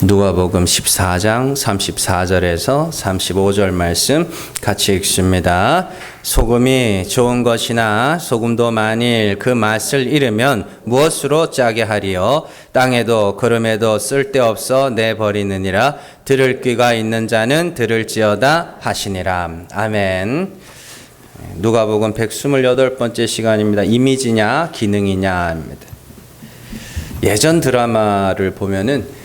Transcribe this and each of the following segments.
누가복음 14장 34절에서 35절 말씀 같이 읽습니다. 소금이 좋은 것이나 소금도 만일 그 맛을 잃으면 무엇으로 짜게 하리요? 땅에도 거름에도 쓸데없어 내버리느니라. 들을 귀가 있는 자는 들을지어다 하시니라. 아멘. 누가복음 128번째 시간입니다. 이미지냐 기능이냐입니다. 예전 드라마를 보면은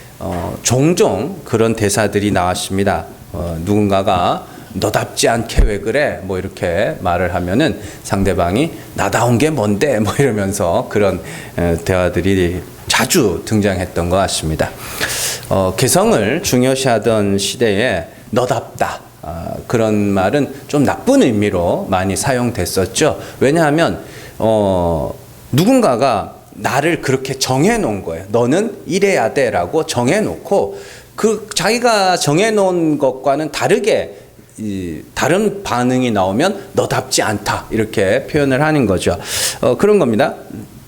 종종 그런 대사들이 나왔습니다. 누군가가 너답지 않게 왜 그래? 뭐 이렇게 말을 하면은 상대방이 나다운 게 뭔데? 뭐 이러면서 그런 대화들이 자주 등장했던 것 같습니다. 개성을 중요시하던 시대에 너답다. 그런 말은 좀 나쁜 의미로 많이 사용됐었죠. 왜냐하면 누군가가 나를 그렇게 정해놓은 거예요. 너는 이래야 돼라고 정해놓고 그 자기가 정해놓은 것과는 다르게 다른 반응이 나오면 너답지 않다 이렇게 표현을 하는 거죠. 그런 겁니다.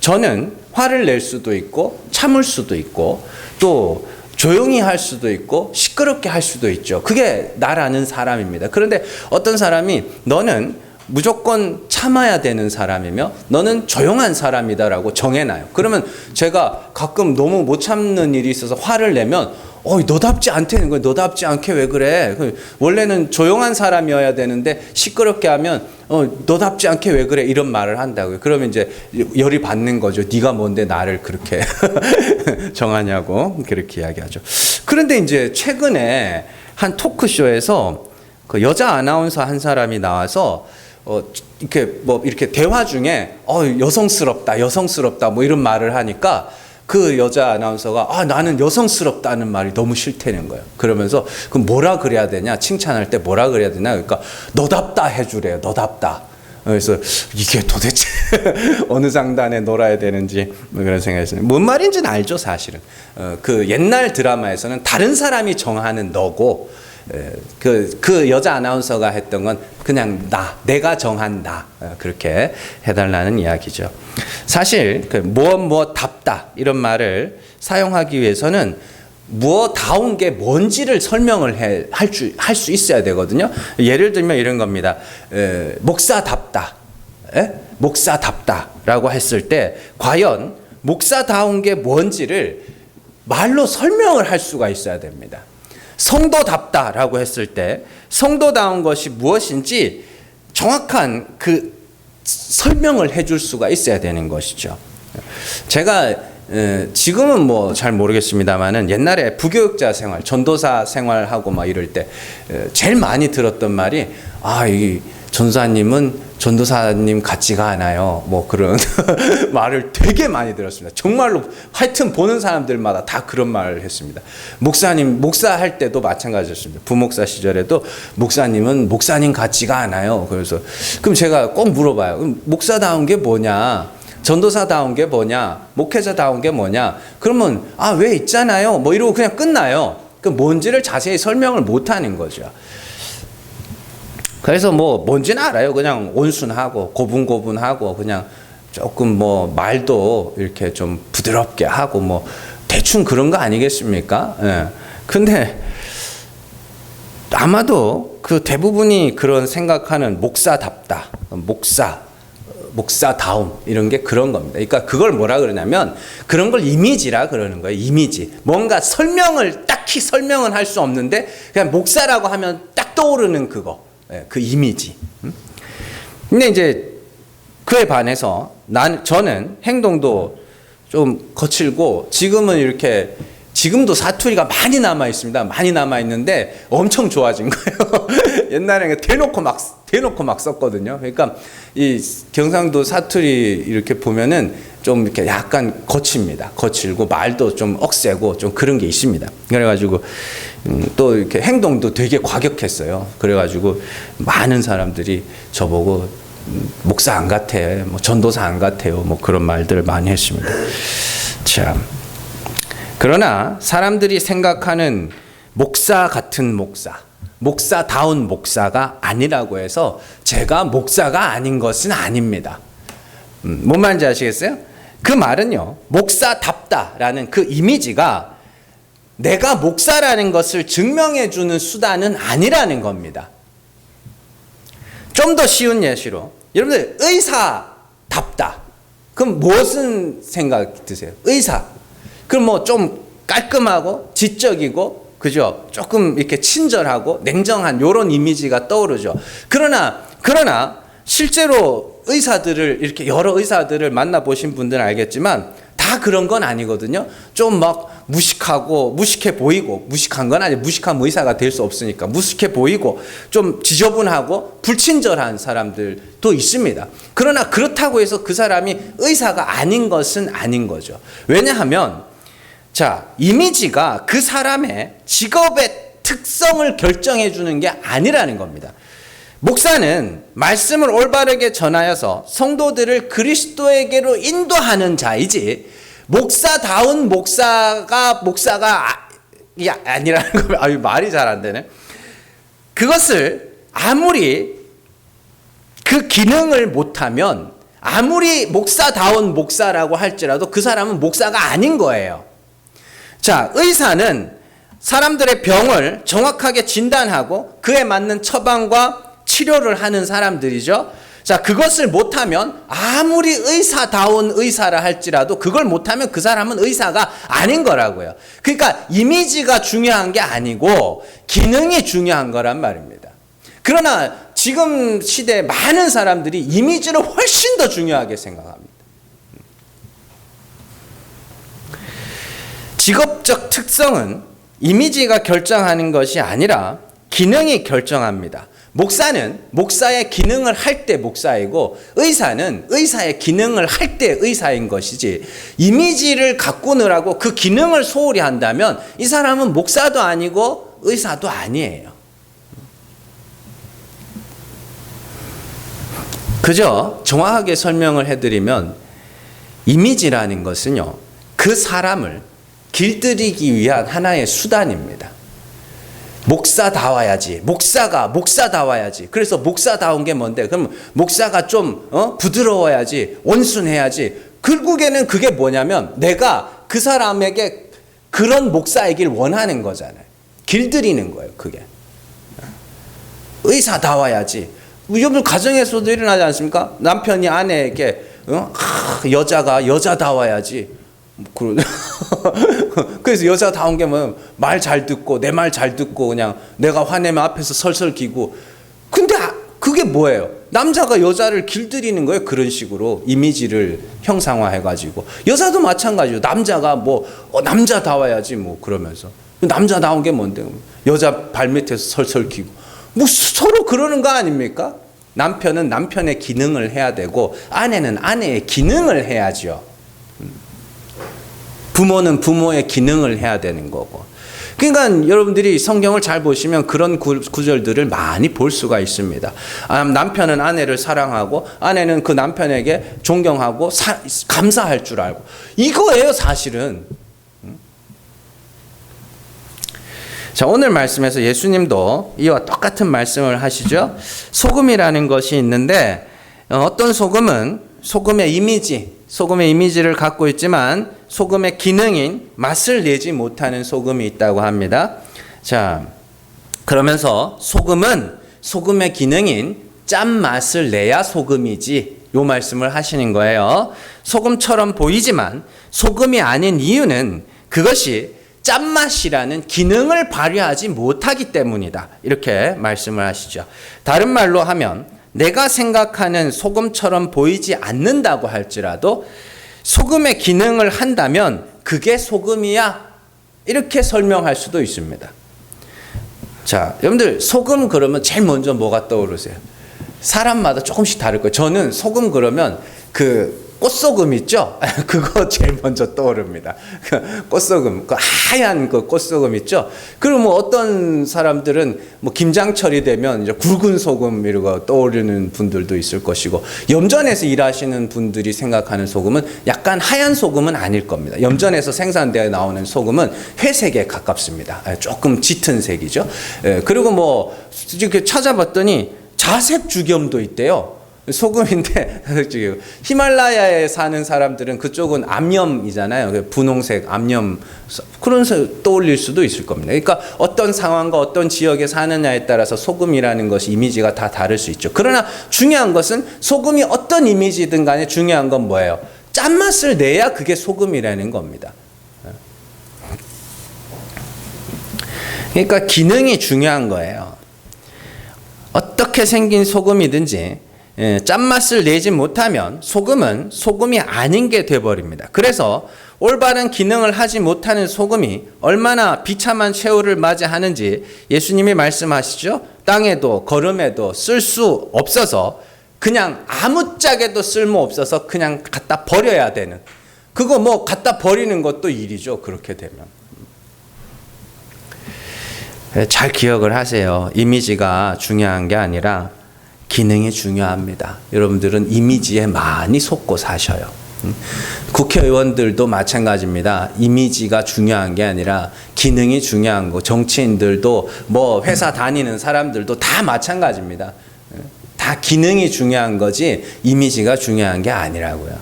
저는 화를 낼 수도 있고 참을 수도 있고 또 조용히 할 수도 있고 시끄럽게 할 수도 있죠. 그게 나라는 사람입니다. 그런데 어떤 사람이 너는 무조건 참아야 되는 사람이며 너는 조용한 사람이다라고 정해놔요. 그러면 제가 가끔 너무 못 참는 일이 있어서 화를 내면 너답지 않다는 거예요. 너답지 않게 왜 그래? 원래는 조용한 사람이어야 되는데 시끄럽게 하면 너답지 않게 왜 그래? 이런 말을 한다고요. 그러면 이제 열이 받는 거죠. 네가 뭔데 나를 그렇게 정하냐고 그렇게 이야기하죠. 그런데 이제 최근에 한 토크쇼에서 그 여자 아나운서 한 사람이 나와서 이렇게 대화 중에 여성스럽다 뭐 이런 말을 하니까 그 여자 아나운서가 나는 여성스럽다는 말이 너무 싫다는 거예요. 그러면서 그럼 뭐라 그래야 되냐? 칭찬할 때 뭐라 그래야 되냐? 그러니까 너답다 해주래요. 너답다. 그래서 이게 도대체 어느 장단에 놀아야 되는지 그런 생각이 있어요. 뭔 말인지는 알죠, 사실은. 그 옛날 드라마에서는 다른 사람이 정하는 너고 그 여자 아나운서가 했던 건 그냥 내가 정한 나 그렇게 해달라는 이야기죠. 사실 무엇답다 이런 말을 사용하기 위해서는 무엇다운 게 뭔지를 설명을 할 수 있어야 되거든요. 예를 들면 이런 겁니다. 목사답다, 목사답다라고 했을 때 과연 목사다운 게 뭔지를 말로 설명을 할 수가 있어야 됩니다. 성도답다라고 했을 때 성도다운 것이 무엇인지 정확한 그 설명을 해줄 수가 있어야 되는 것이죠. 제가 지금은 뭐 잘 모르겠습니다만은 옛날에 부교육자 생활, 전도사 생활하고 막 이럴 때 제일 많이 들었던 말이 이 전도사님은 전도사님 같지가 않아요. 뭐 그런 말을 되게 많이 들었습니다. 정말로 하여튼 보는 사람들마다 다 그런 말을 했습니다. 목사할 때도 마찬가지였습니다. 부목사 시절에도 목사님은 목사님 같지가 않아요. 그래서 그럼 제가 꼭 물어봐요. 그럼 목사다운 게 뭐냐? 전도사다운 게 뭐냐? 목회자다운 게 뭐냐? 그러면 왜 있잖아요. 뭐 이러고 그냥 끝나요. 그 뭔지를 자세히 설명을 못 하는 거죠. 그래서 뭔지는 알아요. 그냥 온순하고 고분고분하고 그냥 조금 말도 이렇게 좀 부드럽게 하고 대충 그런 거 아니겠습니까? 예. 근데 아마도 그 대부분이 그런 생각하는 목사답다, 목사다움 이런 게 그런 겁니다. 그러니까 그걸 뭐라 그러냐면 그런 걸 이미지라 그러는 거예요. 이미지. 뭔가 딱히 설명은 할 수 없는데 그냥 목사라고 하면 딱 떠오르는 그거. 그 이미지. 근데 이제 그에 반해서 저는 행동도 좀 거칠고 지금도 사투리가 많이 남아 있습니다. 많이 남아 있는데 엄청 좋아진 거예요. 옛날에는 대놓고 막 썼거든요. 그러니까 이 경상도 사투리 이렇게 보면은 좀 이렇게 약간 거칩니다. 거칠고 말도 좀 억세고 좀 그런 게 있습니다. 그래가지고 또 이렇게 행동도 되게 과격했어요. 그래가지고 많은 사람들이 저보고 목사 안 같아, 전도사 안 같아요, 그런 말들을 많이 했습니다. 참. 그러나 사람들이 생각하는 목사 같은 목사다운 목사가 아니라고 해서 제가 목사가 아닌 것은 아닙니다. 뭔 말인지 아시겠어요? 그 말은요, 목사답다라는 그 이미지가 내가 목사라는 것을 증명해 주는 수단은 아니라는 겁니다. 좀 더 쉬운 예시로 여러분들 의사답다. 그럼 무슨 생각 드세요? 의사. 그럼 뭐 좀 깔끔하고 지적이고 그죠? 조금 이렇게 친절하고 냉정한 요런 이미지가 떠오르죠. 그러나 실제로 의사들을 이렇게 여러 의사들을 만나보신 분들은 알겠지만 다 그런 건 아니거든요. 좀 막 무식하고 무식해 보이고 무식한 건 아니에요. 무식한 의사가 될 수 없으니까 무식해 보이고 좀 지저분하고 불친절한 사람들도 있습니다. 그러나 그렇다고 해서 그 사람이 의사가 아닌 것은 아닌 거죠. 왜냐하면 자, 이미지가 그 사람의 직업의 특성을 결정해 주는 게 아니라는 겁니다. 목사는 말씀을 올바르게 전하여서 성도들을 그리스도에게로 인도하는 자이지 목사다운 목사가 아니라는 겁니다. 말이 잘 안 되네. 그것을 아무리 그 기능을 못하면 아무리 목사다운 목사라고 할지라도 그 사람은 목사가 아닌 거예요. 자, 의사는 사람들의 병을 정확하게 진단하고 그에 맞는 처방과 치료를 하는 사람들이죠. 자, 그것을 못하면 아무리 의사다운 의사라 할지라도 그걸 못하면 그 사람은 의사가 아닌 거라고요. 그러니까 이미지가 중요한 게 아니고 기능이 중요한 거란 말입니다. 그러나 지금 시대에 많은 사람들이 이미지를 훨씬 더 중요하게 생각합니다. 직업적 특성은 이미지가 결정하는 것이 아니라 기능이 결정합니다. 목사는 목사의 기능을 할 때 목사이고 의사는 의사의 기능을 할 때 의사인 것이지 이미지를 가꾸느라고 그 기능을 소홀히 한다면 이 사람은 목사도 아니고 의사도 아니에요. 그저 정확하게 설명을 해드리면 이미지라는 것은요, 그 사람을 길들이기 위한 하나의 수단입니다. 목사다워야지. 목사다워야지. 그래서 목사다운 게 뭔데? 그럼 목사가 좀 부드러워야지. 온순해야지. 결국에는 그게 뭐냐면 내가 그 사람에게 그런 목사이길 원하는 거잖아요. 길들이는 거예요. 그게. 의사다워야지. 여러분 가정에서도 일어나지 않습니까? 남편이 아내에게 여자가 여자다워야지. 그래서 여자다운 게 뭐 말 잘 듣고 내 말 잘 듣고 그냥 내가 화내면 앞에서 설설 기고. 근데 그게 뭐예요? 남자가 여자를 길들이는 거예요. 그런 식으로 이미지를 형상화해가지고. 여자도 마찬가지죠. 남자가 뭐 남자다워야지 뭐 그러면서. 남자다운 게 뭔데? 여자 발밑에서 설설 기고. 뭐 서로 그러는 거 아닙니까? 남편은 남편의 기능을 해야 되고 아내는 아내의 기능을 해야죠. 부모는 부모의 기능을 해야 되는 거고. 그러니까 여러분들이 성경을 잘 보시면 그런 구절들을 많이 볼 수가 있습니다. 남편은 아내를 사랑하고 아내는 그 남편에게 존경하고 감사할 줄 알고. 이거예요, 사실은. 자, 오늘 말씀에서 예수님도 이와 똑같은 말씀을 하시죠. 소금이라는 것이 있는데 어떤 소금은 소금의 이미지를 갖고 있지만 소금의 기능인 맛을 내지 못하는 소금이 있다고 합니다. 자, 그러면서 소금의 기능인 짠맛을 내야 소금이지, 요 말씀을 하시는 거예요. 소금처럼 보이지만 소금이 아닌 이유는 그것이 짠맛이라는 기능을 발휘하지 못하기 때문이다. 이렇게 말씀을 하시죠. 다른 말로 하면 내가 생각하는 소금처럼 보이지 않는다고 할지라도 소금의 기능을 한다면 그게 소금이야. 이렇게 설명할 수도 있습니다. 자, 여러분들 소금 그러면 제일 먼저 뭐가 떠오르세요? 사람마다 조금씩 다를 거예요. 저는 소금 그러면 그 꽃소금 있죠? 그거 제일 먼저 떠오릅니다. 꽃소금, 그 하얀 그 꽃소금 있죠? 그리고 뭐 어떤 사람들은 뭐 김장철이 되면 이제 굵은 소금 이러고 떠오르는 분들도 있을 것이고, 염전에서 일하시는 분들이 생각하는 소금은 약간 하얀 소금은 아닐 겁니다. 염전에서 생산되어 나오는 소금은 회색에 가깝습니다. 조금 짙은 색이죠. 그리고 뭐 이렇게 찾아봤더니 자색 죽염도 있대요. 소금인데 히말라야에 사는 사람들은 그쪽은 암염이잖아요. 분홍색 암염 그런 떠올릴 수도 있을 겁니다. 그러니까 어떤 상황과 어떤 지역에 사느냐에 따라서 소금이라는 것이 이미지가 다 다를 수 있죠. 그러나 중요한 것은 소금이 어떤 이미지든 간에 중요한 건 뭐예요? 짠맛을 내야 그게 소금이라는 겁니다. 그러니까 기능이 중요한 거예요. 어떻게 생긴 소금이든지 짠맛을 내지 못하면 소금은 소금이 아닌 게 돼버립니다. 그래서 올바른 기능을 하지 못하는 소금이 얼마나 비참한 최후를 맞이하는지 예수님이 말씀하시죠. 땅에도 거름에도 쓸 수 없어서 그냥 아무짝에도 쓸모없어서 그냥 갖다 버려야 되는, 그거 뭐 갖다 버리는 것도 일이죠. 그렇게 되면. 잘 기억을 하세요. 이미지가 중요한 게 아니라 기능이 중요합니다. 여러분들은 이미지에 많이 속고 사셔요. 국회의원들도 마찬가지입니다. 이미지가 중요한 게 아니라 기능이 중요한 거. 정치인들도 뭐 회사 다니는 사람들도 다 마찬가지입니다. 다 기능이 중요한 거지 이미지가 중요한 게 아니라고요.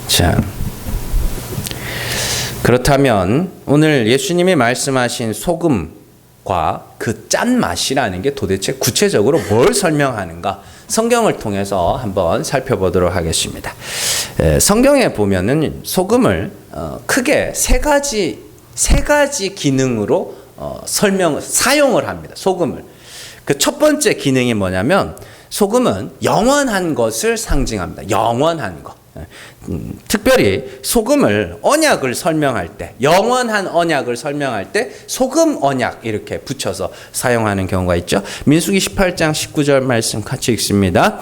자, 그렇다면 오늘 예수님이 말씀하신 소금과 그 짠맛이라는 게 도대체 구체적으로 뭘 설명하는가? 성경을 통해서 한번 살펴보도록 하겠습니다. 성경에 보면은 소금을 크게 세 가지 기능으로 사용을 합니다. 소금을. 그 첫 번째 기능이 뭐냐면 소금은 영원한 것을 상징합니다. 영원한 것. 특별히 소금을 언약을 설명할 때, 영원한 언약을 설명할 때 소금 언약 이렇게 붙여서 사용하는 경우가 있죠. 민수기 18장 19절 말씀 같이 읽습니다.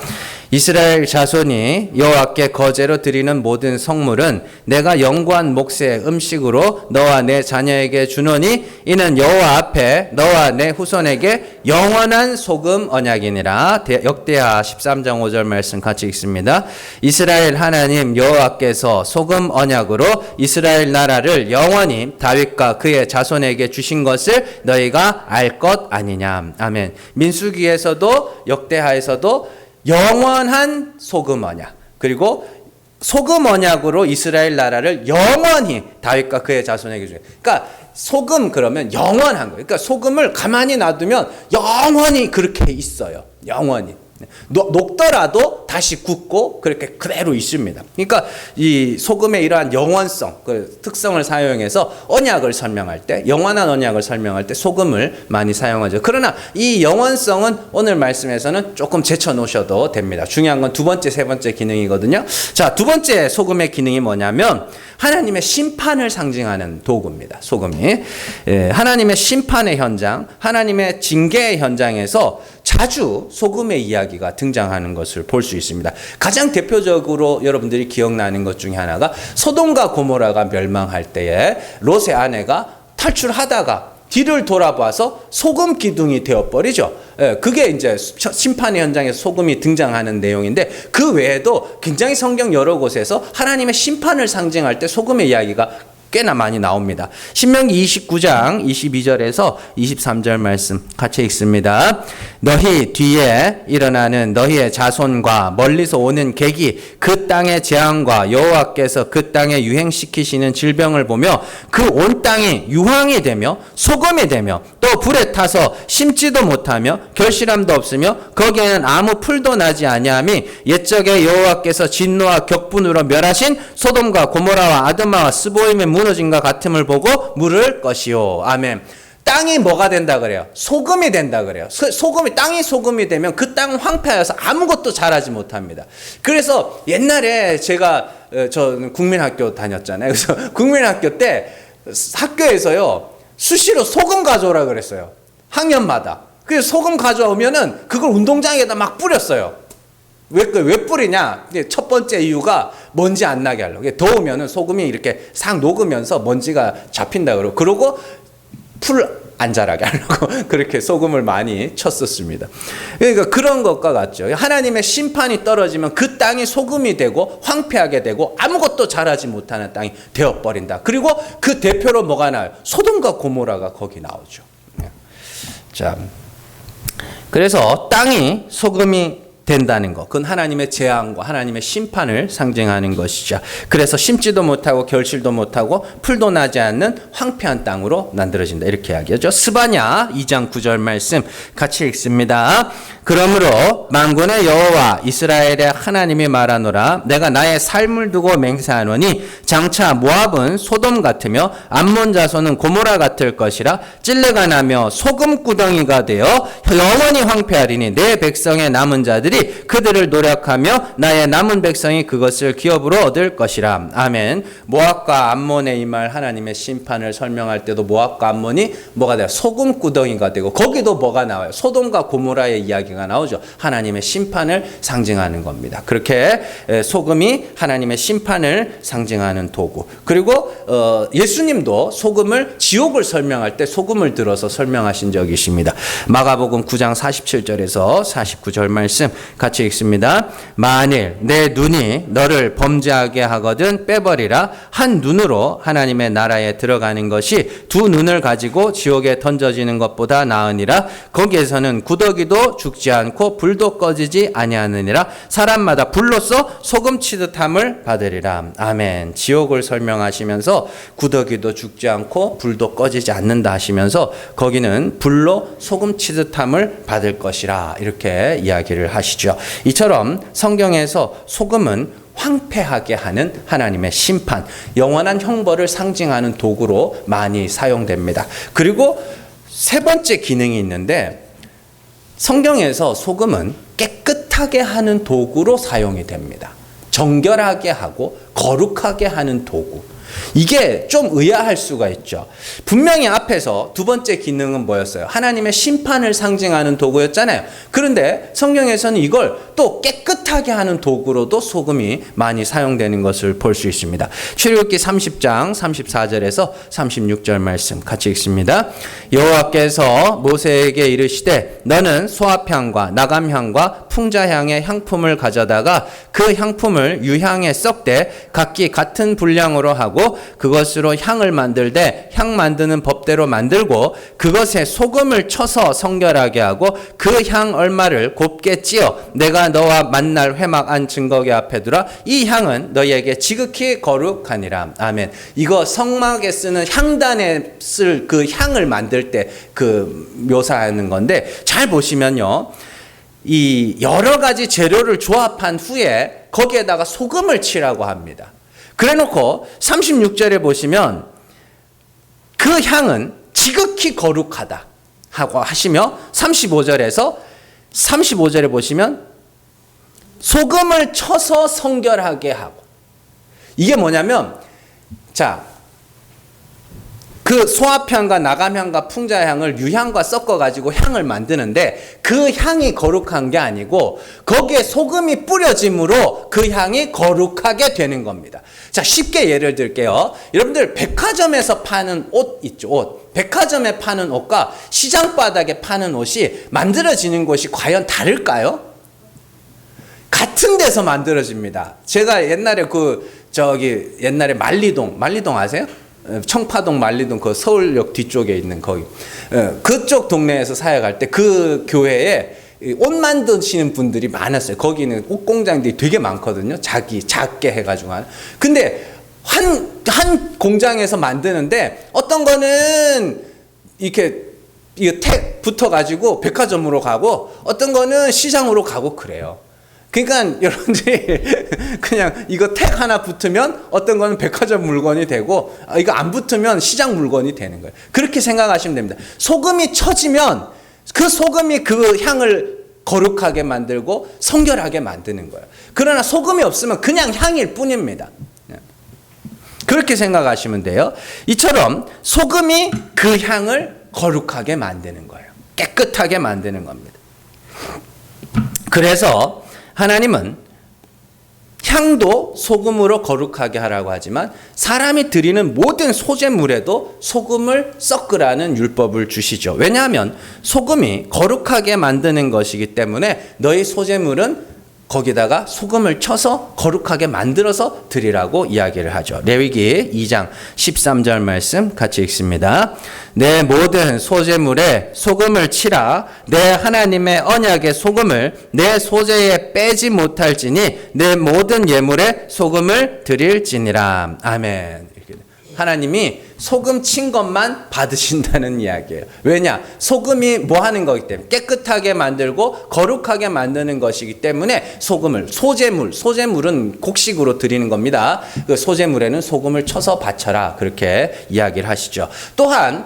이스라엘 자손이 여호와께 거제로 드리는 모든 성물은 내가 영구한 몫의 음식으로 너와 내 자녀에게 주노니 이는 여호와 앞에 너와 내 후손에게 영원한 소금 언약이니라. 역대하 13장 5절 말씀 같이 읽습니다. 이스라엘 하나님 여호와께서 소금 언약으로 이스라엘 나라를 영원히 다윗과 그의 자손에게 주신 것을 너희가 알 것 아니냐. 아멘. 민수기에서도 역대하에서도 영원한 소금 언약, 그리고 소금 언약으로 이스라엘 나라를 영원히 다윗과 그의 자손에게 주는. 그러니까 소금 그러면 영원한 거예요. 그러니까 소금을 가만히 놔두면 영원히 그렇게 있어요. 영원히. 녹더라도 다시 굳고 그렇게 그대로 있습니다. 그러니까 이 소금의 이러한 영원성, 그 특성을 사용해서 언약을 설명할 때, 영원한 언약을 설명할 때 소금을 많이 사용하죠. 그러나 이 영원성은 오늘 말씀에서는 조금 제쳐놓으셔도 됩니다. 중요한 건 두 번째, 세 번째 기능이거든요. 자, 두 번째 소금의 기능이 뭐냐면 하나님의 심판을 상징하는 도구입니다. 소금이. 하나님의 심판의 현장, 하나님의 징계의 현장에서 자주 소금의 이야기가 등장하는 것을 볼 수 있습니다. 가장 대표적으로 여러분들이 기억나는 것 중에 하나가 소돔과 고모라가 멸망할 때에 롯의 아내가 탈출하다가 뒤를 돌아봐서 소금 기둥이 되어버리죠. 그게 이제 심판의 현장에서 소금이 등장하는 내용인데, 그 외에도 굉장히 성경 여러 곳에서 하나님의 심판을 상징할 때 소금의 이야기가 꽤나 많이 나옵니다. 신명기 29장 22절에서 23절 말씀 같이 읽습니다. 너희 뒤에 일어나는 너희의 자손과 멀리서 오는 객이 그 땅의 재앙과 여호와께서 그 땅에 유행시키시는 질병을 보며 그 온 땅이 유황이 되며 소금이 되며 또 불에 타서 심지도 못하며 결실함도 없으며 거기에는 아무 풀도 나지 아니함이 옛적에 여호와께서 진노와 격분으로 멸하신 소돔과 고모라와 아드마와 스보임의 무너짐과 같음을 보고 물을 것이요. 아멘. 땅이 뭐가 된다 그래요? 소금이 된다 그래요. 땅이 소금이 되면 그 땅은 황폐하여서 아무것도 자라지 못합니다. 그래서 옛날에 저는 국민학교 다녔잖아요. 그래서 국민학교 때 학교에서요, 수시로 소금 가져오라 그랬어요. 학년마다. 그래서 소금 가져오면은 그걸 운동장에다 막 뿌렸어요. 왜 뿌리냐? 첫 번째 이유가 먼지 안 나게 하려고. 더우면은 소금이 이렇게 싹 녹으면서 먼지가 잡힌다 그러고 풀 안 자라게 하려고 그렇게 소금을 많이 쳤었습니다. 그러니까 그런 것과 같죠. 하나님의 심판이 떨어지면 그 땅이 소금이 되고 황폐하게 되고 아무것도 자라지 못하는 땅이 되어버린다. 그리고 그 대표로 뭐가 나와요? 소돔과 고모라가 거기 나오죠. 자, 그래서 땅이 소금이 된다는 것. 그건 하나님의 재앙과 하나님의 심판을 상징하는 것이죠. 그래서 심지도 못하고 결실도 못하고 풀도 나지 않는 황폐한 땅으로 만들어진다. 이렇게 이야기하죠. 스바냐 2장 9절 말씀 같이 읽습니다. 그러므로 만군의 여호와 이스라엘의 하나님이 말하노라. 내가 나의 삶을 두고 맹세하노니 장차 모압은 소돔 같으며 암몬 자손은 고모라 같을 것이라. 찔레가 나며 소금구덩이가 되어 영원히 황폐하리니 내 백성의 남은 자들이 그들을 노력하며 나의 남은 백성이 그것을 기업으로 얻을 것이라. 아멘. 모압과 암몬에 임할 하나님의 심판을 설명할 때도 모압과 암몬이 뭐가 돼요? 소금구덩이가 되고, 거기도 뭐가 나와요? 소돔과 고모라의 이야기가 나오죠. 하나님의 심판을 상징하는 겁니다. 그렇게 소금이 하나님의 심판을 상징하는 도구. 그리고 예수님도 소금을, 지옥을 설명할 때 소금을 들어서 설명하신 적이 있습니다. 마가복음 9장 47절에서 49절 말씀 같이 읽습니다. 만일 내 눈이 너를 범죄하게 하거든 빼버리라. 한 눈으로 하나님의 나라에 들어가는 것이 두 눈을 가지고 지옥에 던져지는 것보다 나으니라. 거기에서는 구더기도 죽지 않고 불도 꺼지지 아니하느니라. 사람마다 불로써 소금 치듯함을 받으리라. 아멘. 지옥을 설명하시면서 구더기도 죽지 않고 불도 꺼지지 않는다 하시면서 거기는 불로 소금 치듯함을 받을 것이라, 이렇게 이야기를 하시죠. 이처럼 성경에서 소금은 황폐하게 하는 하나님의 심판, 영원한 형벌을 상징하는 도구로 많이 사용됩니다. 그리고 세 번째 기능이 있는데, 성경에서 소금은 깨끗하게 하는 도구로 사용이 됩니다. 정결하게 하고 거룩하게 하는 도구. 이게 좀 의아할 수가 있죠. 분명히 앞에서 두 번째 기능은 뭐였어요? 하나님의 심판을 상징하는 도구였잖아요. 그런데 성경에서는 이걸 또 깨끗하게 하는 도구로도 소금이 많이 사용되는 것을 볼 수 있습니다. 출애굽기 30장 34절에서 36절 말씀 같이 읽습니다. 여호와께서 모세에게 이르시되 너는 소합향과 나감향과 풍자향의 향품을 가져다가 그 향품을 유향에 썩되 각기 같은 분량으로 하고 그것으로 향을 만들되 향 만드는 법대로 만들고 그것에 소금을 쳐서 성결하게 하고 그 향 얼마를 곱게 찌어 내가 너와 만날 회막 안 증거계 앞에 두라. 이 향은 너희에게 지극히 거룩하니라. 아멘. 이거 성막에 쓰는 향단에 쓸 그 향을 만들 때 그 묘사하는 건데, 잘 보시면요, 이 여러 가지 재료를 조합한 후에 거기에다가 소금을 치라고 합니다. 그래놓고 36절에 보시면 그 향은 지극히 거룩하다 하고 하시며 35절에 보시면 소금을 쳐서 성결하게 하고, 이게 뭐냐면, 자, 그 소합향과 나감향과 풍자향을 유향과 섞어가지고 향을 만드는데 그 향이 거룩한 게 아니고 거기에 소금이 뿌려짐으로 그 향이 거룩하게 되는 겁니다. 자, 쉽게 예를 들게요. 여러분들 백화점에서 파는 옷 있죠, 옷. 백화점에 파는 옷과 시장 바닥에 파는 옷이 만들어지는 곳이 과연 다를까요? 같은 데서 만들어집니다. 제가 옛날에 옛날에 말리동 아세요? 청파동 말리동 그 서울역 뒤쪽에 있는 거기, 그쪽 동네에서 사역할 때 그 교회에 옷 만드시는 분들이 많았어요. 거기는 옷 공장들이 되게 많거든요. 작게 해가지고 하는. 근데 한 공장에서 만드는데 어떤 거는 이렇게 택 붙어가지고 백화점으로 가고 어떤 거는 시장으로 가고 그래요. 그러니까 여러분들이 그냥 이거 택 하나 붙으면 어떤 거는 백화점 물건이 되고 이거 안 붙으면 시장 물건이 되는 거예요. 그렇게 생각하시면 됩니다. 소금이 쳐지면 그 소금이 그 향을 거룩하게 만들고 성결하게 만드는 거예요. 그러나 소금이 없으면 그냥 향일 뿐입니다. 그렇게 생각하시면 돼요. 이처럼 소금이 그 향을 거룩하게 만드는 거예요. 깨끗하게 만드는 겁니다. 그래서 하나님은 향도 소금으로 거룩하게 하라고 하지만 사람이 드리는 모든 소제물에도 소금을 섞으라는 율법을 주시죠. 왜냐하면 소금이 거룩하게 만드는 것이기 때문에 너희 소제물은 거기다가 소금을 쳐서 거룩하게 만들어서 드리라고 이야기를 하죠. 레위기 2장 13절 말씀 같이 읽습니다. 내 모든 소제물에 소금을 치라. 내 하나님의 언약의 소금을 내 소제에 빼지 못할지니 내 모든 예물에 소금을 드릴지니라. 아멘. 하나님이 소금 친 것만 받으신다는 이야기예요. 왜냐? 소금이 뭐 하는 거기 때문에 깨끗하게 만들고 거룩하게 만드는 것이기 때문에 소금을 소제물은 곡식으로 드리는 겁니다. 그 소제물에는 소금을 쳐서 바쳐라 그렇게 이야기를 하시죠. 또한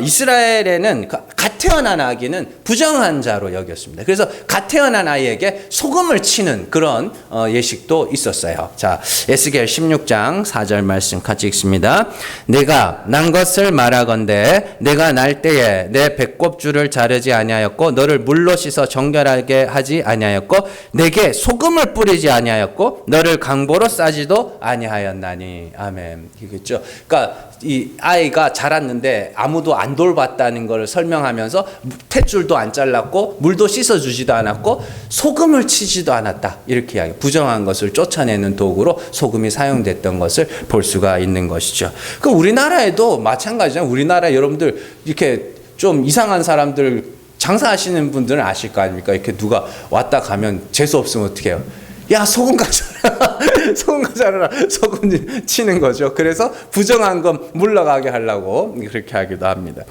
이스라엘에는 갓 태어난 아기는 부정한 자로 여겼습니다. 그래서 갓 태어난 아이에게 소금을 치는 그런 예식도 있었어요. 자, 에스겔 16장 4절 말씀 같이 읽습니다. 내가 난 것을 말하건대 내가 날 때에 내 배꼽줄을 자르지 아니하였고 너를 물로 씻어 정결하게 하지 아니하였고 내게 소금을 뿌리지 아니하였고 너를 강보로 싸지도 아니하였나니. 아멘. 이겠죠. 그러니까 이 아이가 자랐는데 아무도 안 돌봤다는 걸 설명하면서 탯줄도 안 잘랐고 물도 씻어주지도 않았고 소금을 치지도 않았다 이렇게 이야기. 부정한 것을 쫓아내는 도구로 소금이 사용됐던 것을 볼 수가 있는 것이죠. 그 우리나라에도 마찬가지잖아요. 우리나라 여러분들 이렇게 좀 이상한 사람들 장사하시는 분들은 아실 거 아닙니까? 이렇게 누가 왔다 가면 재수 없으면 어떻게 해요? 야, 소금 가져라. 소금 가져라. 소금 치는 거죠. 그래서 부정한 건 물러가게 하려고 그렇게 하기도 합니다.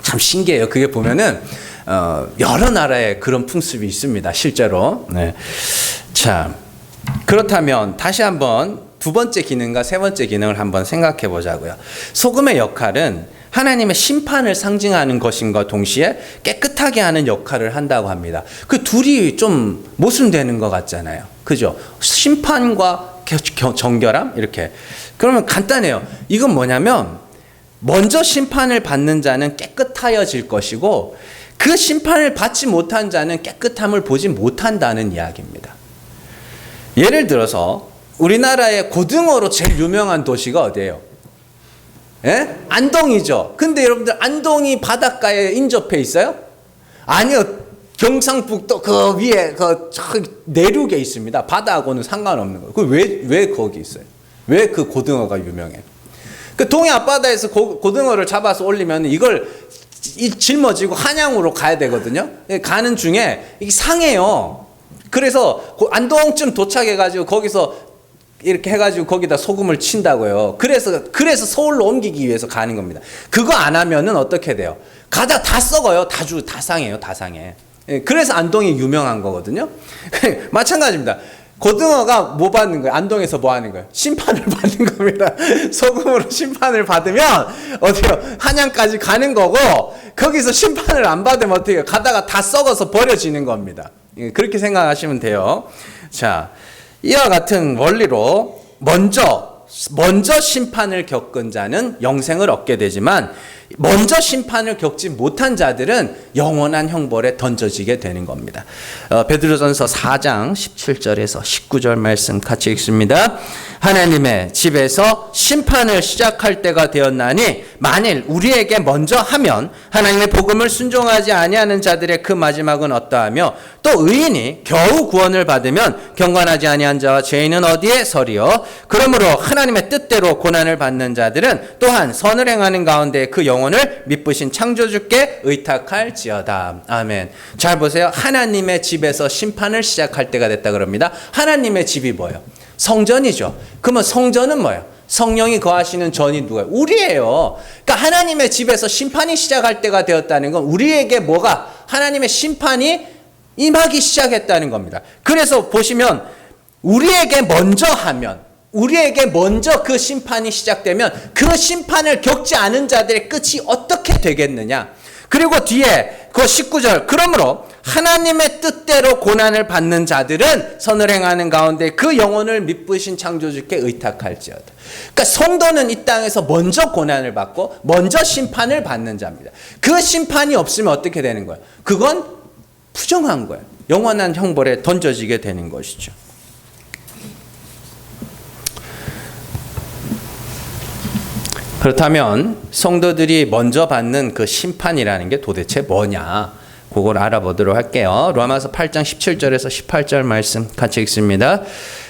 참 신기해요. 그게 보면은 여러 나라에 그런 풍습이 있습니다. 실제로. 네. 자, 그렇다면 다시 한번 두 번째 기능과 세 번째 기능을 한번 생각해 보자고요. 소금의 역할은 하나님의 심판을 상징하는 것인가 동시에 깨끗하게 하는 역할을 한다고 합니다. 그 둘이 좀 모순되는 것 같잖아요. 그죠? 심판과 정결함? 이렇게. 그러면 간단해요. 이건 뭐냐면 먼저 심판을 받는 자는 깨끗하여질 것이고 그 심판을 받지 못한 자는 깨끗함을 보지 못한다는 이야기입니다. 예를 들어서 우리나라의 고등어로 제일 유명한 도시가 어디예요? 예? 안동이죠. 근데 여러분들 안동이 바닷가에 인접해 있어요? 아니요. 경상북도 그 위에 그 내륙에 있습니다. 바다하고는 상관없는 거예요. 왜 거기 있어요? 왜 그 고등어가 유명해요? 그 동해 앞바다에서 고등어를 잡아서 올리면 이걸 짊어지고 한양으로 가야 되거든요. 가는 중에 이게 상해요. 그래서 안동쯤 도착해가지고 거기서 이렇게 해가지고 거기다 소금을 친다고요. 그래서 서울로 옮기기 위해서 가는 겁니다. 그거 안 하면은 어떻게 돼요? 가다 다 썩어요. 다 상해요. 다 상해. 그래서 안동이 유명한 거거든요. 마찬가지입니다. 고등어가 뭐 받는 거예요? 안동에서 뭐 하는 거예요? 심판을 받는 겁니다. 소금으로 심판을 받으면 어때요? 한양까지 가는 거고 거기서 심판을 안 받으면 어떻게 해요? 가다가 다 썩어서 버려지는 겁니다. 그렇게 생각하시면 돼요. 자, 이와 같은 원리로 먼저 심판을 겪은 자는 영생을 얻게 되지만 먼저 심판을 겪지 못한 자들은 영원한 형벌에 던져지게 되는 겁니다. 베드로전서 4장 17절에서 19절 말씀 같이 읽습니다. 하나님의 집에서 심판을 시작할 때가 되었나니 만일 우리에게 먼저 하면 하나님의 복음을 순종하지 아니하는 자들의 그 마지막은 어떠하며 또 의인이 겨우 구원을 받으면 경건하지 아니한 자와 죄인은 어디에 서리요. 그러므로 하나님의 뜻대로 고난을 받는 자들은 또한 선을 행하는 가운데 그 영혼을 미쁘신 창조주께 의탁할지어다. 아멘. 잘 보세요. 하나님의 집에서 심판을 시작할 때가 됐다 그럽니다. 하나님의 집이 뭐예요? 성전이죠. 그러면 성전은 뭐예요? 성령이 거하시는 전이 누구예요? 우리예요. 그러니까 하나님의 집에서 심판이 시작할 때가 되었다는 건 우리에게 뭐가 하나님의 심판이 임하기 시작했다는 겁니다. 그래서 보시면 우리에게 먼저 하면 우리에게 먼저 그 심판이 시작되면 그 심판을 겪지 않은 자들의 끝이 어떻게 되겠느냐. 그리고 뒤에 그 19절 그러므로 하나님의 뜻대로 고난을 받는 자들은 선을 행하는 가운데 그 영혼을 미쁘신 창조주께 의탁할지어다. 그러니까 성도는 이 땅에서 먼저 고난을 받고 먼저 심판을 받는 자입니다. 그 심판이 없으면 어떻게 되는 거예요? 그건 부정한 거예요. 영원한 형벌에 던져지게 되는 것이죠. 그렇다면 성도들이 먼저 받는 그 심판이라는 게 도대체 뭐냐? 그걸 알아보도록 할게요. 로마서 8장 17절에서 18절 말씀 같이 읽습니다.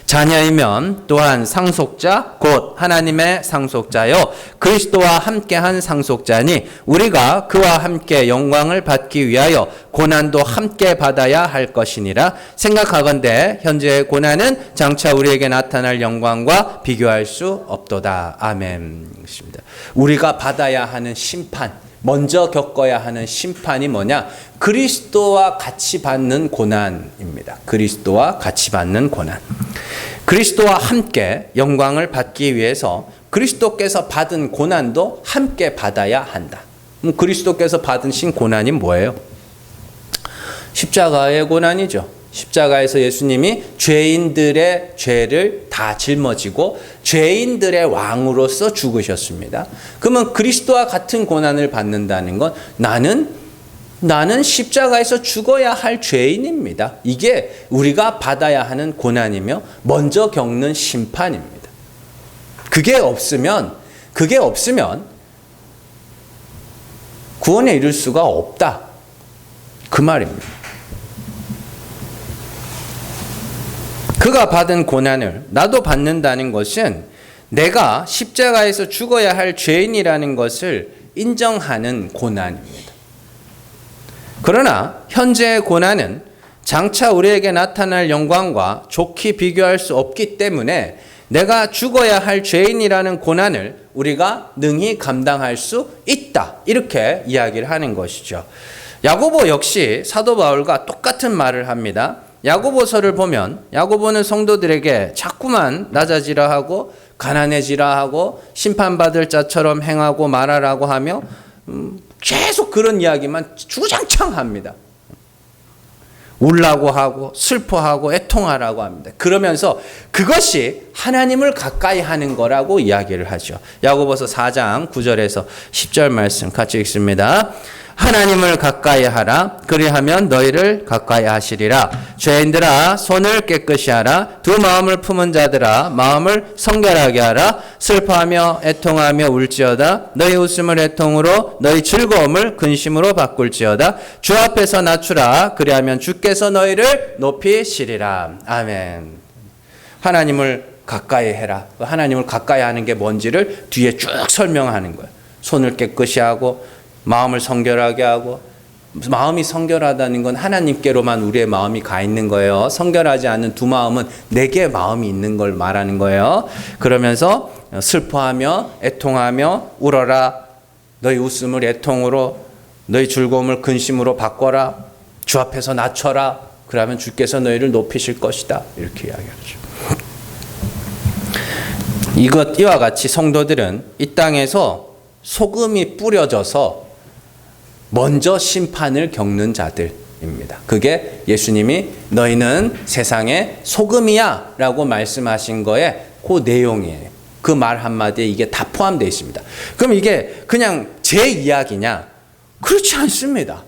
자녀이면 또한 상속자 곧 하나님의 상속자요 그리스도와 함께한 상속자니 우리가 그와 함께 영광을 받기 위하여 고난도 함께 받아야 할 것이니라. 생각하건대 현재의 고난은 장차 우리에게 나타날 영광과 비교할 수 없도다. 아멘. 우리가 받아야 하는 심판, 먼저 겪어야 하는 심판이 뭐냐? 그리스도와 같이 받는 고난입니다. 그리스도와 같이 받는 고난. 그리스도와 함께 영광을 받기 위해서 그리스도께서 받은 고난도 함께 받아야 한다. 그리스도께서 받으신 고난이 뭐예요? 십자가의 고난이죠. 십자가에서 예수님이 죄인들의 죄를 다 짊어지고 죄인들의 왕으로서 죽으셨습니다. 그러면 그리스도와 같은 고난을 받는다는 건 나는 십자가에서 죽어야 할 죄인입니다. 이게 우리가 받아야 하는 고난이며 먼저 겪는 심판입니다. 그게 없으면 구원에 이를 수가 없다. 그 말입니다. 그가 받은 고난을 나도 받는다는 것은 내가 십자가에서 죽어야 할 죄인이라는 것을 인정하는 고난입니다. 그러나 현재의 고난은 장차 우리에게 나타날 영광과 좋게 비교할 수 없기 때문에 내가 죽어야 할 죄인이라는 고난을 우리가 능히 감당할 수 있다. 이렇게 이야기를 하는 것이죠. 야고보 역시 사도 바울과 똑같은 말을 합니다. 야고보서를 보면 야고보는 성도들에게 자꾸만 낮아지라 하고 가난해지라 하고 심판받을 자처럼 행하고 말하라고 하며 계속 그런 이야기만 주장창 합니다. 울라고 하고 슬퍼하고 애통하라고 합니다. 그러면서 그것이 하나님을 가까이 하는 거라고 이야기를 하죠. 야고보서 4장 9절에서 10절 말씀 같이 읽습니다. 하나님을 가까이 하라. 그리하면 너희를 가까이 하시리라. 죄인들아 손을 깨끗이 하라. 두 마음을 품은 자들아 마음을 성결하게 하라. 슬퍼하며 애통하며 울지어다. 너희 웃음을 애통으로 너희 즐거움을 근심으로 바꿀지어다. 주 앞에서 낮추라. 그리하면 주께서 너희를 높이시리라. 아멘. 하나님을 가까이 해라. 하나님을 가까이 하는 게 뭔지를 뒤에 쭉 설명하는 거예요. 손을 깨끗이 하고 마음을 성결하게 하고, 마음이 성결하다는 건 하나님께로만 우리의 마음이 가 있는 거예요. 성결하지 않는 두 마음은 네 개의 마음이 있는 걸 말하는 거예요. 그러면서 슬퍼하며 애통하며 울어라. 너희 웃음을 애통으로 너희 즐거움을 근심으로 바꿔라. 주 앞에서 낮춰라. 그러면 주께서 너희를 높이실 것이다. 이렇게 이야기하죠. 이와 같이 성도들은 이 땅에서 소금이 뿌려져서 먼저 심판을 겪는 자들입니다. 그게 예수님이 너희는 세상의 소금이야 라고 말씀하신 거에 그 내용이에요. 그 말 한마디에 이게 다 포함되어 있습니다. 그럼 이게 그냥 제 이야기냐? 그렇지 않습니다.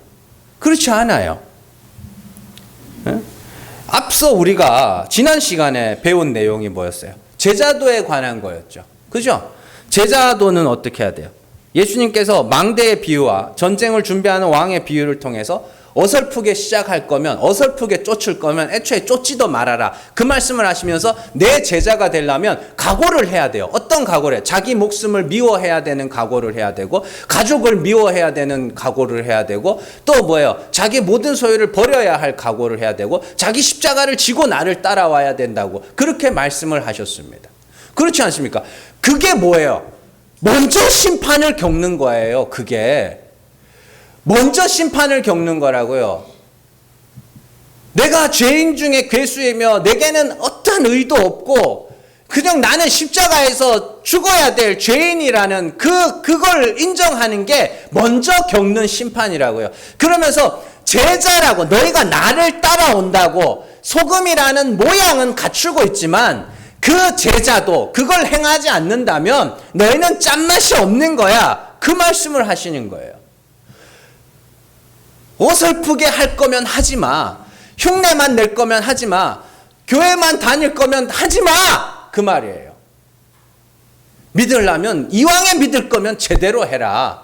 그렇지 않아요. 앞서 우리가 지난 시간에 배운 내용이 뭐였어요? 제자도에 관한 거였죠. 그죠? 제자도는 어떻게 해야 돼요? 예수님께서 망대의 비유와 전쟁을 준비하는 왕의 비유를 통해서 어설프게 시작할 거면, 어설프게 쫓을 거면 애초에 쫓지도 말아라. 그 말씀을 하시면서 내 제자가 되려면 각오를 해야 돼요. 어떤 각오를 해요? 자기 목숨을 미워해야 되는 각오를 해야 되고, 가족을 미워해야 되는 각오를 해야 되고, 또 뭐예요? 자기 모든 소유를 버려야 할 각오를 해야 되고, 자기 십자가를 지고 나를 따라와야 된다고 그렇게 말씀을 하셨습니다. 그렇지 않습니까? 그게 뭐예요? 먼저 심판을 겪는 거예요. 그게 먼저 심판을 겪는 거라고요. 내가 죄인 중에 괴수이며 내게는 어떠한 의도 없고 그냥 나는 십자가에서 죽어야 될 죄인이라는 그걸 인정하는 게 먼저 겪는 심판이라고요. 그러면서 제자라고 너희가 나를 따라온다고 소금이라는 모양은 갖추고 있지만 그 제자도 그걸 행하지 않는다면 너희는 짠맛이 없는 거야. 그 말씀을 하시는 거예요. 어설프게 할 거면 하지 마. 흉내만 낼 거면 하지 마. 교회만 다닐 거면 하지 마. 그 말이에요. 믿으려면 이왕에 믿을 거면 제대로 해라.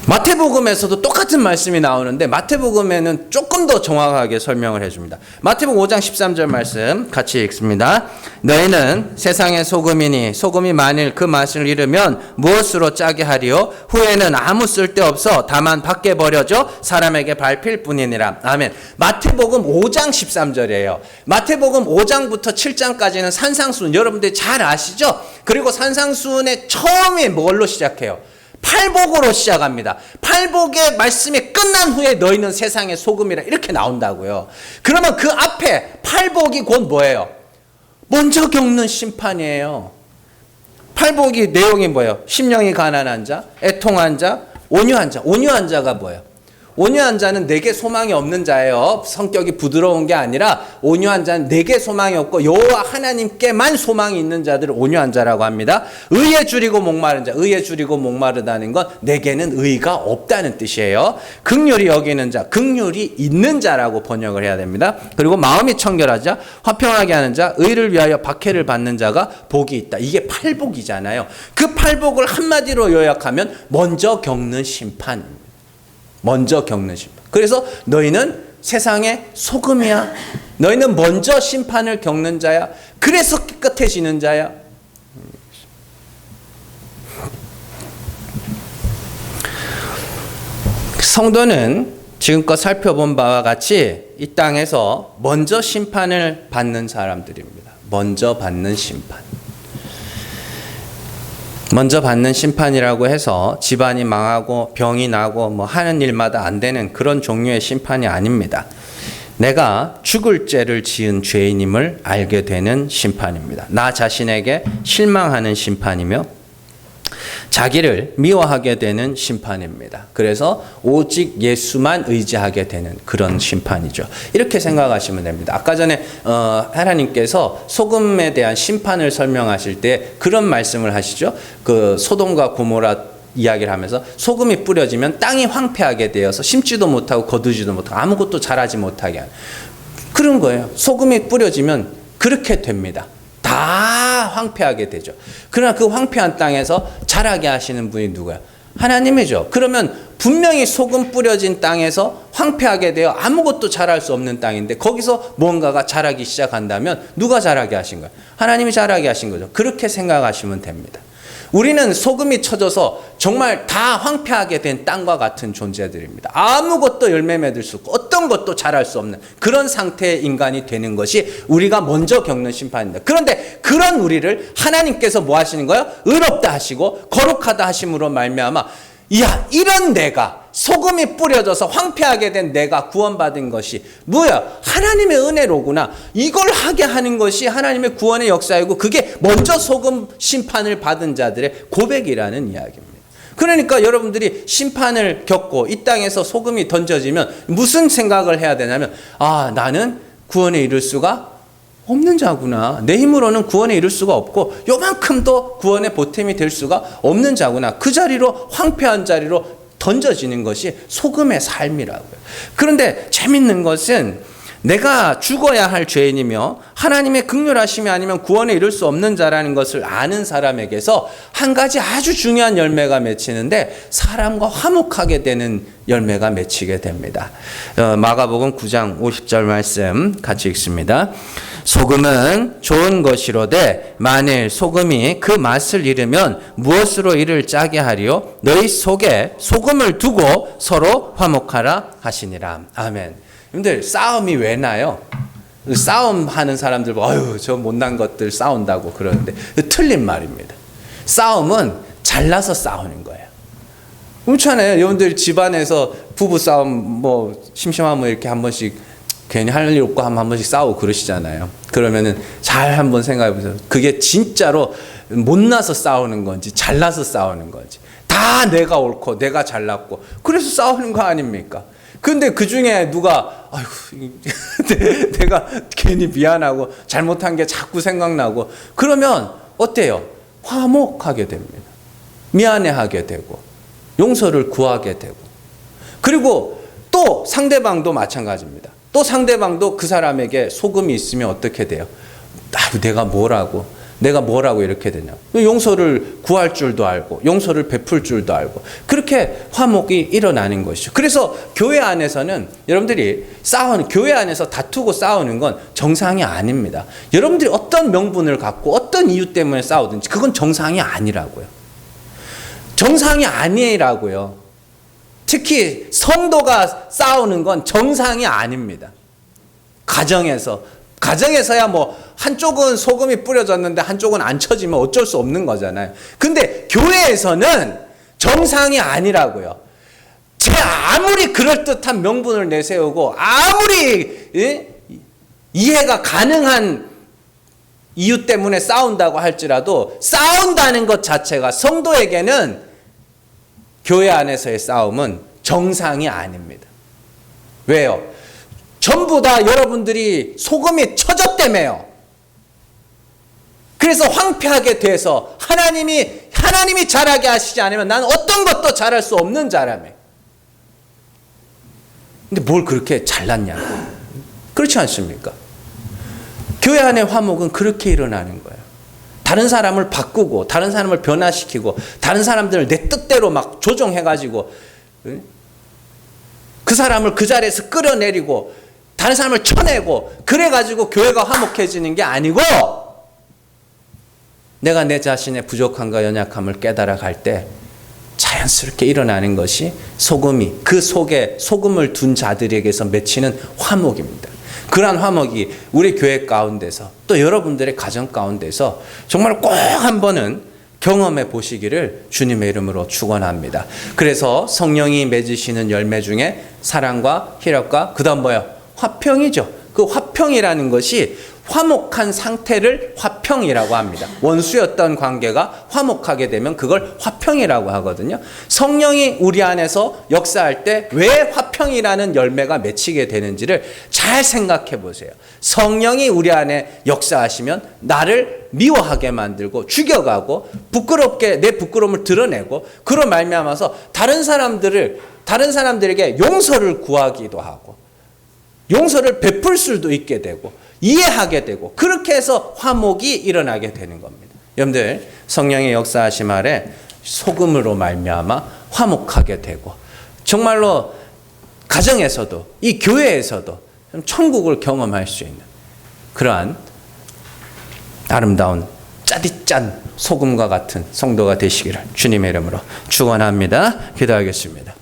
마태복음에서도 똑같은 말씀이 나오는데 마태복음에는 조금 더 정확하게 설명을 해줍니다. 마태복음 5장 13절 말씀 같이 읽습니다. 너희는 세상의 소금이니 소금이 만일 그 맛을 잃으면 무엇으로 짜게 하리요? 후에는 아무 쓸데없어 다만 밖에 버려져 사람에게 밟힐 뿐이니라. 아멘. 마태복음 5장 13절이에요. 마태복음 5장부터 7장까지는 산상수훈, 여러분들이 잘 아시죠? 그리고 산상수훈의 처음에 뭘로 시작해요? 팔복으로 시작합니다. 팔복의 말씀이 끝난 후에 너희는 세상의 소금이라 이렇게 나온다고요. 그러면 그 앞에 팔복이 곧 뭐예요? 먼저 겪는 심판이에요. 팔복이 내용이 뭐예요? 심령이 가난한 자, 애통한 자, 온유한 자. 온유한 자가 뭐예요? 온유한 자는 내게 소망이 없는 자예요. 성격이 부드러운 게 아니라 온유한 자는 내게 소망이 없고 여호와 하나님께만 소망이 있는 자들을 온유한 자라고 합니다. 의에 줄이고 목마른 자. 의에 줄이고 목마르다는 건 내게는 의가 없다는 뜻이에요. 긍휼히 여기는 자. 긍휼이 있는 자라고 번역을 해야 됩니다. 그리고 마음이 청결하자. 화평하게 하는 자. 의를 위하여 박해를 받는 자가 복이 있다. 이게 팔복이잖아요. 그 팔복을 한마디로 요약하면 먼저 겪는 심판입니다. 먼저 겪는 심판. 그래서 너희는 세상의 소금이야. 너희는 먼저 심판을 겪는 자야. 그래서 깨끗해지는 자야. 성도는 지금껏 살펴본 바와 같이 이 땅에서 먼저 심판을 받는 사람들입니다. 먼저 받는 심판. 먼저 받는 심판이라고 해서 집안이 망하고 병이 나고 뭐 하는 일마다 안 되는 그런 종류의 심판이 아닙니다. 내가 죽을 죄를 지은 죄인임을 알게 되는 심판입니다. 나 자신에게 실망하는 심판이며 자기를 미워하게 되는 심판입니다. 그래서 오직 예수만 의지하게 되는 그런 심판이죠. 이렇게 생각하시면 됩니다. 아까 전에 하나님께서 소금에 대한 심판을 설명하실 때 그런 말씀을 하시죠. 그 소돔과 고모라 이야기를 하면서 소금이 뿌려지면 땅이 황폐하게 되어서 심지도 못하고 거두지도 못하고 아무것도 자라지 못하게 하는 그런 거예요. 소금이 뿌려지면 그렇게 됩니다. 다 황폐하게 되죠. 그러나 그 황폐한 땅에서 자라게 하시는 분이 누구야? 하나님이죠. 그러면 분명히 소금 뿌려진 땅에서 황폐하게 되어 아무것도 자랄 수 없는 땅인데 거기서 뭔가가 자라기 시작한다면 누가 자라게 하신 거예요? 하나님이 자라게 하신 거죠. 그렇게 생각하시면 됩니다. 우리는 소금이 쳐져서 정말 다 황폐하게 된 땅과 같은 존재들입니다. 아무것도 열매 맺을 수 없고 어떤 것도 자랄 수 없는 그런 상태의 인간이 되는 것이 우리가 먼저 겪는 심판입니다. 그런데 그런 우리를 하나님께서 뭐 하시는 거예요? 의롭다 하시고 거룩하다 하심으로 말미암아 이야 이런 내가 소금이 뿌려져서 황폐하게 된 내가 구원받은 것이 뭐야? 하나님의 은혜로구나. 이걸 하게 하는 것이 하나님의 구원의 역사이고 그게 먼저 소금 심판을 받은 자들의 고백이라는 이야기입니다. 그러니까 여러분들이 심판을 겪고 이 땅에서 소금이 던져지면 무슨 생각을 해야 되냐면 아 나는 구원에 이를 수가 없는 자구나. 내 힘으로는 구원에 이를 수가 없고 요만큼도 구원의 보탬이 될 수가 없는 자구나. 그 자리로 황폐한 자리로 던져지는 것이 소금의 삶이라고요. 그런데 재밌는 것은 내가 죽어야 할 죄인이며 하나님의 긍휼하심이 아니면 구원에 이를 수 없는 자라는 것을 아는 사람에게서 한 가지 아주 중요한 열매가 맺히는데 사람과 화목하게 되는 열매가 맺히게 됩니다. 마가복음 9장 50절 말씀 같이 읽습니다. 소금은 좋은 것이로되 만일 소금이 그 맛을 잃으면 무엇으로 이를 짜게 하리요? 너희 속에 소금을 두고 서로 화목하라 하시니라. 아멘. 여러분들 싸움이 왜 나요? 싸움하는 사람들 아유 저 못난 것들 싸운다고 그러는데 틀린 말입니다. 싸움은 잘나서 싸우는 거예요. 그렇잖아요. 여러분들 집안에서 부부 싸움 뭐 심심하면 이렇게 한 번씩 괜히 할 일 없고 한 번씩 싸우고 그러시잖아요. 그러면은 잘 한번 생각해 보세요. 그게 진짜로 못나서 싸우는 건지 잘나서 싸우는 건지 다 내가 옳고 내가 잘났고 그래서 싸우는 거 아닙니까? 근데 그 중에 누가 아이고 내가 괜히 미안하고 잘못한 게 자꾸 생각나고 그러면 어때요? 화목하게 됩니다. 미안해하게 되고 용서를 구하게 되고 그리고 또 상대방도 마찬가지입니다. 또 상대방도 그 사람에게 소금이 있으면 어떻게 돼요? 내가 뭐라고 내가 뭐라고 이렇게 되냐. 용서를 구할 줄도 알고 용서를 베풀 줄도 알고 그렇게 화목이 일어나는 것이죠. 그래서 교회 안에서는 여러분들이 교회 안에서 다투고 싸우는 건 정상이 아닙니다. 여러분들이 어떤 명분을 갖고 어떤 이유 때문에 싸우든지 그건 정상이 아니라고요. 정상이 아니라고요. 특히 성도가 싸우는 건 정상이 아닙니다. 가정에서야 뭐 한쪽은 소금이 뿌려졌는데 한쪽은 안 쳐지면 어쩔 수 없는 거잖아요. 근데 교회에서는 정상이 아니라고요. 아무리 그럴듯한 명분을 내세우고 아무리 이해가 가능한 이유 때문에 싸운다고 할지라도 싸운다는 것 자체가 성도에게는 교회 안에서의 싸움은 정상이 아닙니다. 왜요? 전부 다 여러분들이 소금이 쳐졌다며요. 그래서 황폐하게 돼서 하나님이 잘하게 하시지 않으면 나는 어떤 것도 잘할 수 없는 자라며. 근데 뭘 그렇게 잘났냐고. 그렇지 않습니까? 교회 안의 화목은 그렇게 일어나는 거예요. 다른 사람을 바꾸고 다른 사람을 변화시키고 다른 사람들을 내 뜻대로 막 조정해가지고 그 사람을 그 자리에서 끌어내리고 다른 사람을 쳐내고 그래가지고 교회가 화목해지는 게 아니고 내가 내 자신의 부족함과 연약함을 깨달아 갈 때 자연스럽게 일어나는 것이 그 속에 소금을 둔 자들에게서 맺히는 화목입니다. 그러한 화목이 우리 교회 가운데서 또 여러분들의 가정 가운데서 정말 꼭 한 번은 경험해 보시기를 주님의 이름으로 축원합니다. 그래서 성령이 맺으시는 열매 중에 사랑과 희락과 그다음 뭐예요? 화평이죠. 그 화평이라는 것이 화목한 상태를 화평이라고 합니다. 원수였던 관계가 화목하게 되면 그걸 화평이라고 하거든요. 성령이 우리 안에서 역사할 때 왜 화평이라는 열매가 맺히게 되는지를 잘 생각해 보세요. 성령이 우리 안에 역사하시면 나를 미워하게 만들고 죽여가고 내 부끄러움을 드러내고 그로 말미암아서 다른 사람들에게 용서를 구하기도 하고 용서를 베풀 수도 있게 되고 이해하게 되고 그렇게 해서 화목이 일어나게 되는 겁니다. 여러분들 성령의 역사하심 아래 소금으로 말미암아 화목하게 되고 정말로 가정에서도 이 교회에서도 천국을 경험할 수 있는 그러한 아름다운 짜디짠 소금과 같은 성도가 되시기를 주님의 이름으로 축원합니다. 기도하겠습니다.